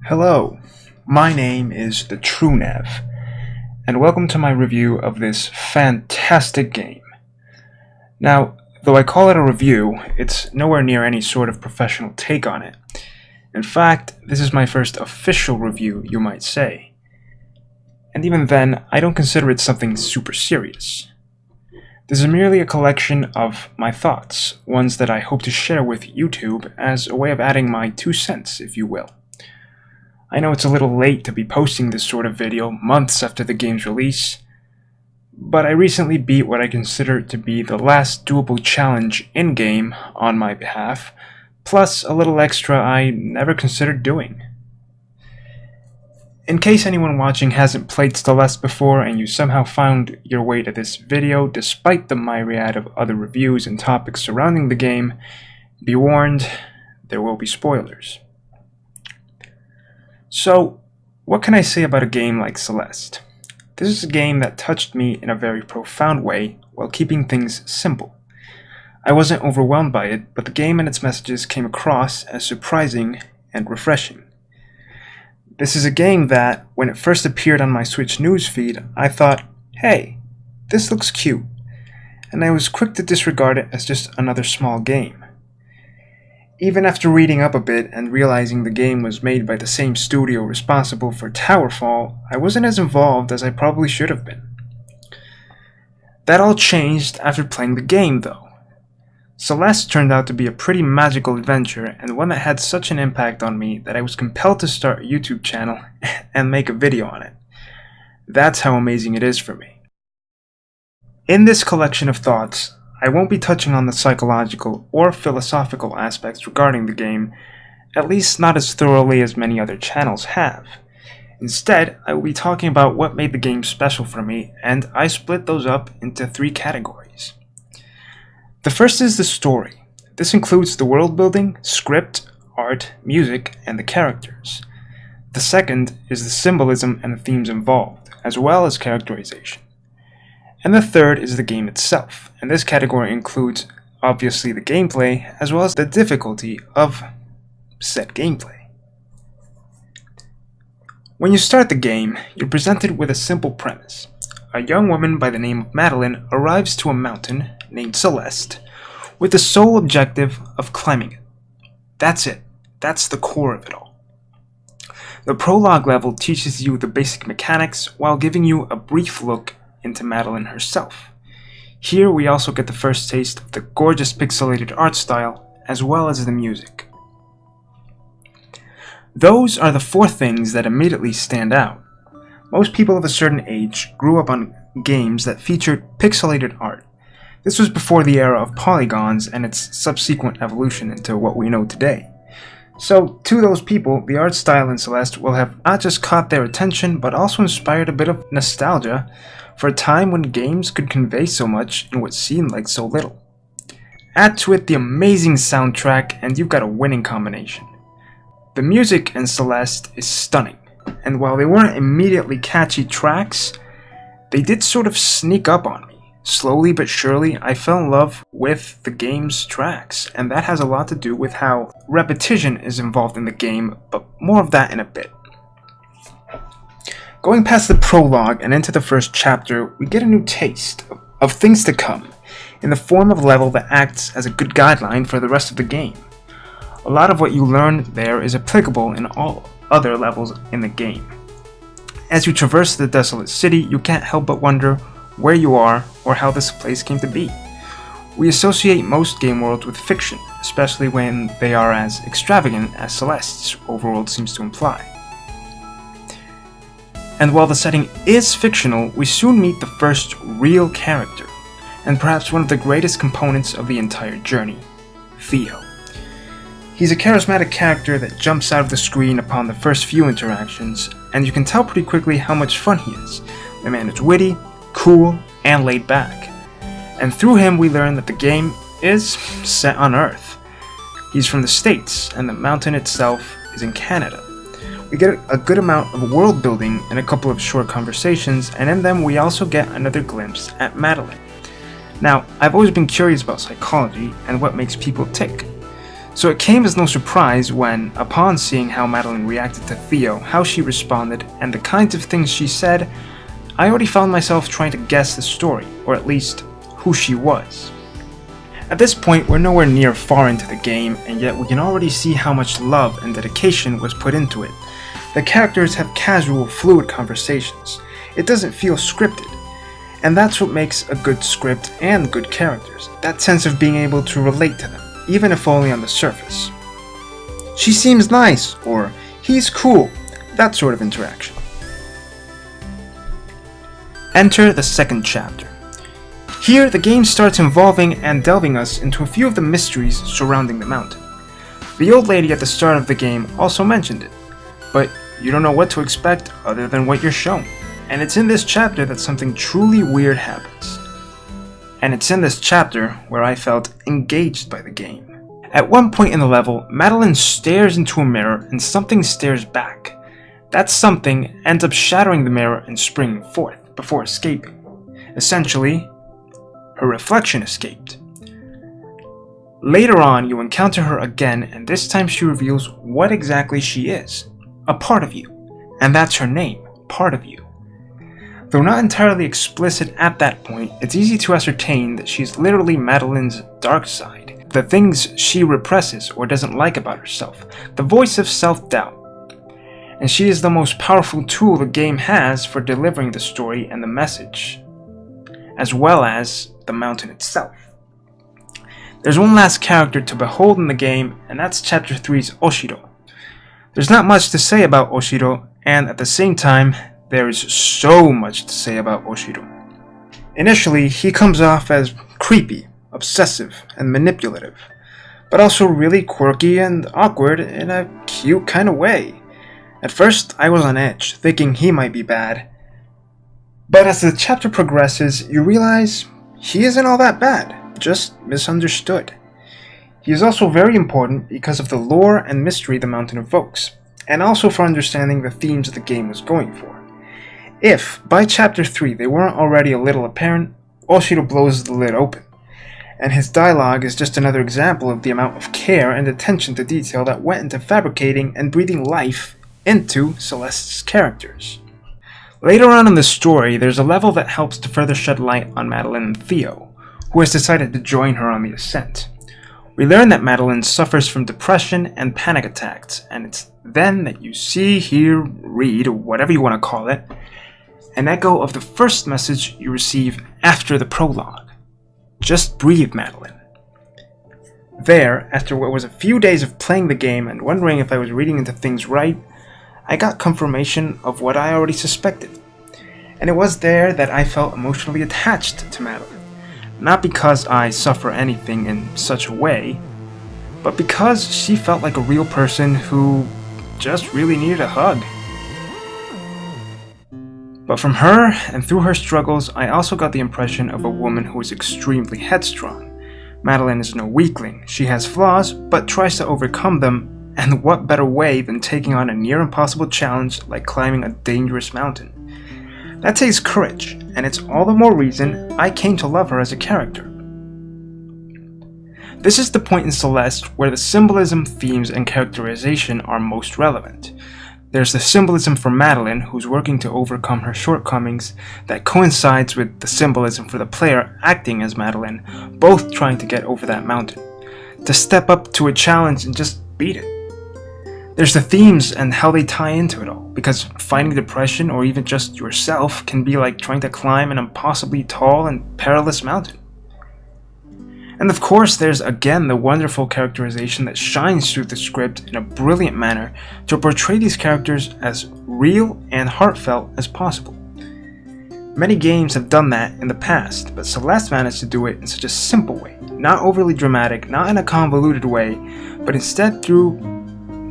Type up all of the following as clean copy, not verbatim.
Hello, my name is the TrueNev, and welcome to my review of this fantastic game. Now, though I call it a review, it's nowhere near any sort of professional take on it. In fact, this is my first official review, you might say. And even then, I don't consider it something super serious. This is merely a collection of my thoughts, ones that I hope to share with YouTube as a way of adding my 2 cents, if you will. I know it's a little late to be posting this sort of video months after the game's release, but I recently beat what I consider to be the last doable challenge in-game on my behalf, plus a little extra I never considered doing. In case anyone watching hasn't played Celeste before and you somehow found your way to this video despite the myriad of other reviews and topics surrounding the game, be warned, there will be spoilers. So, what can I say about a game like Celeste? This is a game that touched me in a very profound way while keeping things simple. I wasn't overwhelmed by it, but the game and its messages came across as surprising and refreshing. This is a game that, when it first appeared on my Switch newsfeed, I thought, hey, this looks cute, and I was quick to disregard it as just another small game. Even after reading up a bit and realizing the game was made by the same studio responsible for Towerfall, I wasn't as involved as I probably should have been. That all changed after playing the game, though. Celeste turned out to be a pretty magical adventure and one that had such an impact on me that I was compelled to start a YouTube channel and make a video on it. That's how amazing it is for me. In this collection of thoughts, I won't be touching on the psychological or philosophical aspects regarding the game, at least not as thoroughly as many other channels have. Instead, I will be talking about what made the game special for me, and I split those up into 3 categories. The first is the story. This includes the world building, script, art, music, and the characters. The second is the symbolism and the themes involved, as well as characterization. And the third is the game itself, and this category includes, obviously, the gameplay, as well as the difficulty of said gameplay. When you start the game, you're presented with a simple premise. A young woman by the name of Madeline arrives to a mountain named Celeste with the sole objective of climbing it. That's it. That's the core of it all. The prologue level teaches you the basic mechanics while giving you a brief look into Madeline herself. Here we also get the first taste of the gorgeous pixelated art style as well as the music. Those are the 4 things that immediately stand out. Most people of a certain age grew up on games that featured pixelated art. This was before the era of polygons and its subsequent evolution into what we know today. So, to those people, the art style in Celeste will have not just caught their attention, but also inspired a bit of nostalgia for a time when games could convey so much in what seemed like so little. Add to it the amazing soundtrack, and you've got a winning combination. The music in Celeste is stunning, and while they weren't immediately catchy tracks, they did sort of sneak up on me. Slowly but surely, I fell in love with the game's tracks, and that has a lot to do with how repetition is involved in the game, but more of that in a bit. Going past the prologue and into the first chapter, we get a new taste of things to come, in the form of a level that acts as a good guideline for the rest of the game. A lot of what you learn there is applicable in all other levels in the game. As you traverse the desolate city, you can't help but wonder where you are or how this place came to be. We associate most game worlds with fiction, especially when they are as extravagant as Celeste's overworld seems to imply. And while the setting is fictional, we soon meet the first real character, and perhaps one of the greatest components of the entire journey, Theo. He's a charismatic character that jumps out of the screen upon the first few interactions, and you can tell pretty quickly how much fun he is. The man is witty, cool, and laid back. And through him we learn that the game is set on Earth. He's from the States, and the mountain itself is in Canada. We get a good amount of world building in a couple of short conversations, and in them we also get another glimpse at Madeline. Now, I've always been curious about psychology and what makes people tick. So it came as no surprise when, upon seeing how Madeline reacted to Theo, how she responded, and the kinds of things she said, I already found myself trying to guess the story, or at least, who she was. At this point, we're nowhere near far into the game, and yet we can already see how much love and dedication was put into it. The characters have casual, fluid conversations. It doesn't feel scripted. And that's what makes a good script and good characters, that sense of being able to relate to them, even if only on the surface. She seems nice, or he's cool, that sort of interaction. Enter the second chapter. Here, the game starts involving and delving us into a few of the mysteries surrounding the mountain. The old lady at the start of the game also mentioned it, but you don't know what to expect other than what you're shown. And it's in this chapter that something truly weird happens. And it's in this chapter where I felt engaged by the game. At one point in the level, Madeline stares into a mirror and something stares back. That something ends up shattering the mirror and springing forth before escaping. Essentially, her reflection escaped. Later on, you encounter her again, and this time she reveals what exactly she is. A part of you. And that's her name, Part of You. Though not entirely explicit at that point, it's easy to ascertain that she's literally Madeline's dark side, the things she represses or doesn't like about herself, the voice of self-doubt. And she is the most powerful tool the game has for delivering the story and the message, as well as the mountain itself. There's one last character to behold in the game, and that's Chapter 3's Oshiro. There's not much to say about Oshiro, and at the same time, there is so much to say about Oshiro. Initially, he comes off as creepy, obsessive, and manipulative, but also really quirky and awkward in a cute kind of way. At first, I was on edge, thinking he might be bad, but as the chapter progresses, you realize he isn't all that bad, just misunderstood. He is also very important because of the lore and mystery the mountain evokes, and also for understanding the themes the game was going for. If, by Chapter 3, they weren't already a little apparent, Oshiro blows the lid open, and his dialogue is just another example of the amount of care and attention to detail that went into fabricating and breathing life into Celeste's characters. Later on in the story, there's a level that helps to further shed light on Madeline and Theo, who has decided to join her on the ascent. We learn that Madeline suffers from depression and panic attacks, and it's then that you see, hear, read, or whatever you want to call it, an echo of the first message you receive after the prologue. Just breathe, Madeline. There, after what was a few days of playing the game and wondering if I was reading into things right, I got confirmation of what I already suspected. And it was there that I felt emotionally attached to Madeline. Not because I suffer anything in such a way, but because she felt like a real person who just really needed a hug. But from her, and through her struggles, I also got the impression of a woman who is extremely headstrong. Madeline is no weakling. She has flaws, but tries to overcome them, and what better way than taking on a near impossible challenge like climbing a dangerous mountain. That takes courage, and it's all the more reason I came to love her as a character. This is the point in Celeste where the symbolism, themes, and characterization are most relevant. There's the symbolism for Madeline, who's working to overcome her shortcomings, that coincides with the symbolism for the player acting as Madeline, both trying to get over that mountain, to step up to a challenge and just beat it. There's the themes and how they tie into it all, because fighting depression or even just yourself can be like trying to climb an impossibly tall and perilous mountain. And of course, there's again the wonderful characterization that shines through the script in a brilliant manner to portray these characters as real and heartfelt as possible. Many games have done that in the past, but Celeste managed to do it in such a simple way, not overly dramatic, not in a convoluted way, but instead through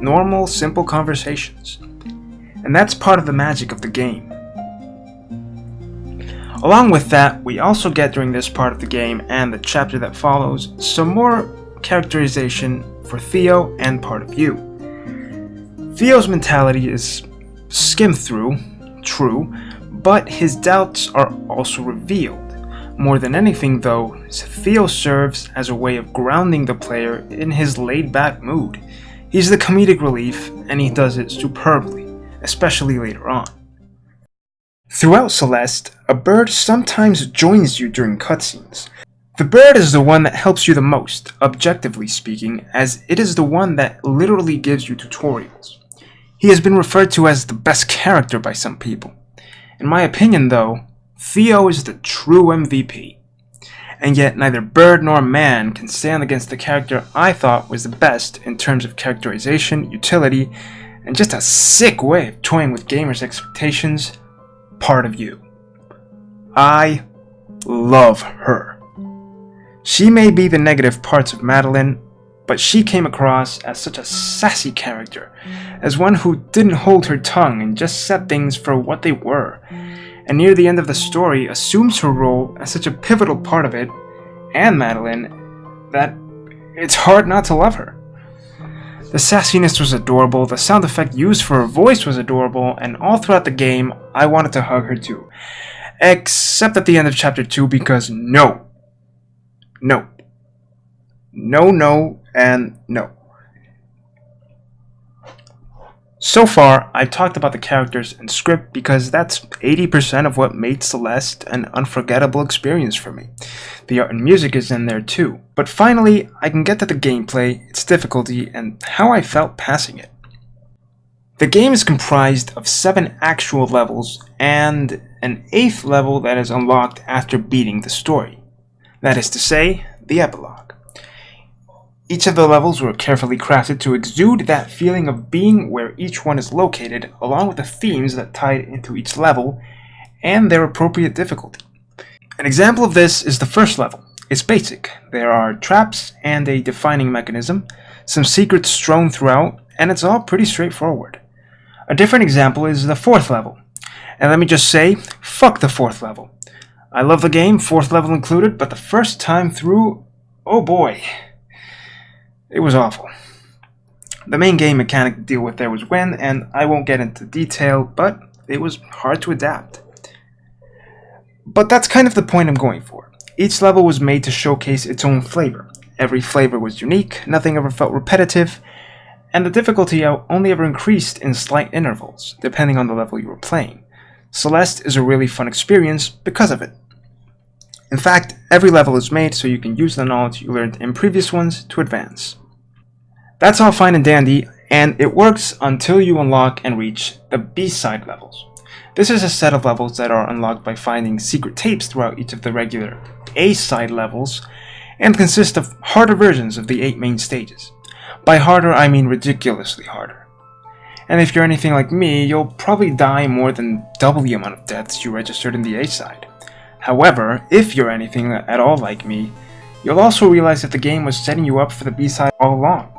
normal, simple conversations. And that's part of the magic of the game. Along with that, we also get during this part of the game and the chapter that follows some more characterization for Theo and Part of You. Theo's mentality is skimmed through, true, but his doubts are also revealed. More than anything though, Theo serves as a way of grounding the player in his laid-back mood. He's the comedic relief, and he does it superbly, especially later on. Throughout Celeste, a bird sometimes joins you during cutscenes. The bird is the one that helps you the most, objectively speaking, as it is the one that literally gives you tutorials. He has been referred to as the best character by some people. In my opinion though, Theo is the true MVP. And yet neither bird nor man can stand against the character I thought was the best in terms of characterization, utility, and just a sick way of toying with gamers' expectations, Part of You. I love her. She may be the negative parts of Madeline, but she came across as such a sassy character, as one who didn't hold her tongue and just said things for what they were, and near the end of the story assumes her role as such a pivotal part of it, and Madeline, that it's hard not to love her. The sassiness was adorable, the sound effect used for her voice was adorable, and all throughout the game, I wanted to hug her too. Except at the end of Chapter 2, because no, and no. So far, I've talked about the characters and script because that's 80% of what made Celeste an unforgettable experience for me. The art and music is in there too, but finally, I can get to the gameplay, its difficulty, and how I felt passing it. The game is comprised of 7 actual levels and an 8th level that is unlocked after beating the story. That is to say, the epilogue. Each of the levels were carefully crafted to exude that feeling of being where each one is located, along with the themes that tied into each level and their appropriate difficulty. An example of this is the first level. It's basic. There are traps and a defining mechanism, some secrets strewn throughout, and it's all pretty straightforward. A different example is the 4th level. And let me just say, fuck the 4th level. I love the game, 4th level included, but the first time through, oh boy. It was awful. The main game mechanic to deal with there was wind, and I won't get into detail, but it was hard to adapt. But that's kind of the point I'm going for. Each level was made to showcase its own flavor. Every flavor was unique, nothing ever felt repetitive, and the difficulty only ever increased in slight intervals, depending on the level you were playing. Celeste is a really fun experience because of it. In fact, every level is made so you can use the knowledge you learned in previous ones to advance. That's all fine and dandy, and it works until you unlock and reach the B-side levels. This is a set of levels that are unlocked by finding secret tapes throughout each of the regular A-side levels, and consist of harder versions of the 8 main stages. By harder, I mean ridiculously harder. And if you're anything like me, you'll probably die more than double the amount of deaths you registered in the A-side. However, if you're anything at all like me, you'll also realize that the game was setting you up for the B-side all along.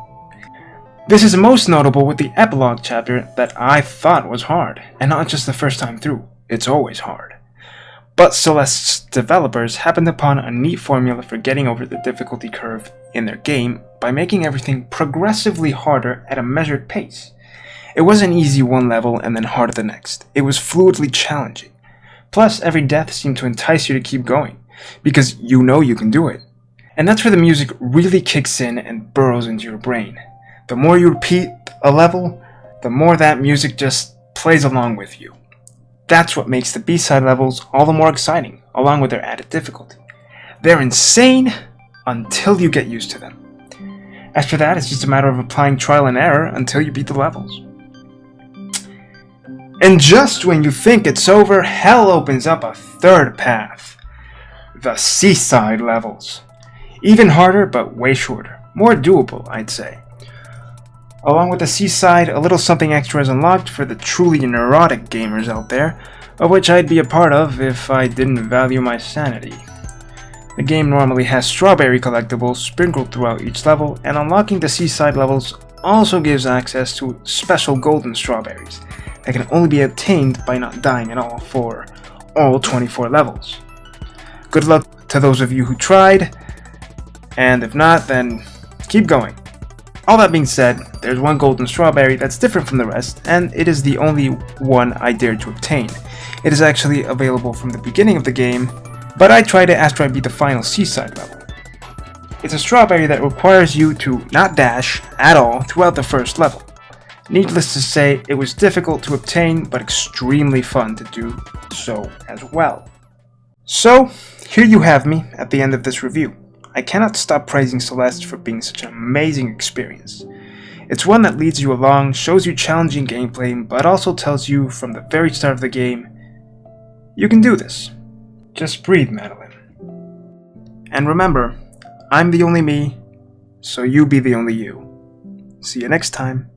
This is most notable with the epilogue chapter that I thought was hard, and not just the first time through, it's always hard. But Celeste's developers happened upon a neat formula for getting over the difficulty curve in their game by making everything progressively harder at a measured pace. It wasn't easy one level and then harder the next, it was fluidly challenging. Plus, every death seemed to entice you to keep going, because you know you can do it. And that's where the music really kicks in and burrows into your brain. The more you repeat a level, the more that music just plays along with you. That's what makes the B-side levels all the more exciting, along with their added difficulty. They're insane until you get used to them. After that, it's just a matter of applying trial and error until you beat the levels. And just when you think it's over, hell opens up a third path. The seaside levels. Even harder, but way shorter. More doable, I'd say. Along with the seaside, a little something extra is unlocked for the truly neurotic gamers out there, of which I'd be a part of if I didn't value my sanity. The game normally has strawberry collectibles sprinkled throughout each level, and unlocking the seaside levels also gives access to special golden strawberries that can only be obtained by not dying at all for all 24 levels. Good luck to those of you who tried, and if not, then keep going. All that being said, there's one golden strawberry that's different from the rest, and it is the only one I dared to obtain. It is actually available from the beginning of the game, but I tried it after I beat the final seaside level. It's a strawberry that requires you to not dash at all throughout the first level. Needless to say, it was difficult to obtain, but extremely fun to do so as well. So, here you have me at the end of this review. I cannot stop praising Celeste for being such an amazing experience. It's one that leads you along, shows you challenging gameplay, but also tells you from the very start of the game, you can do this. Just breathe, Madeline. And remember, I'm the only me, so you be the only you. See you next time.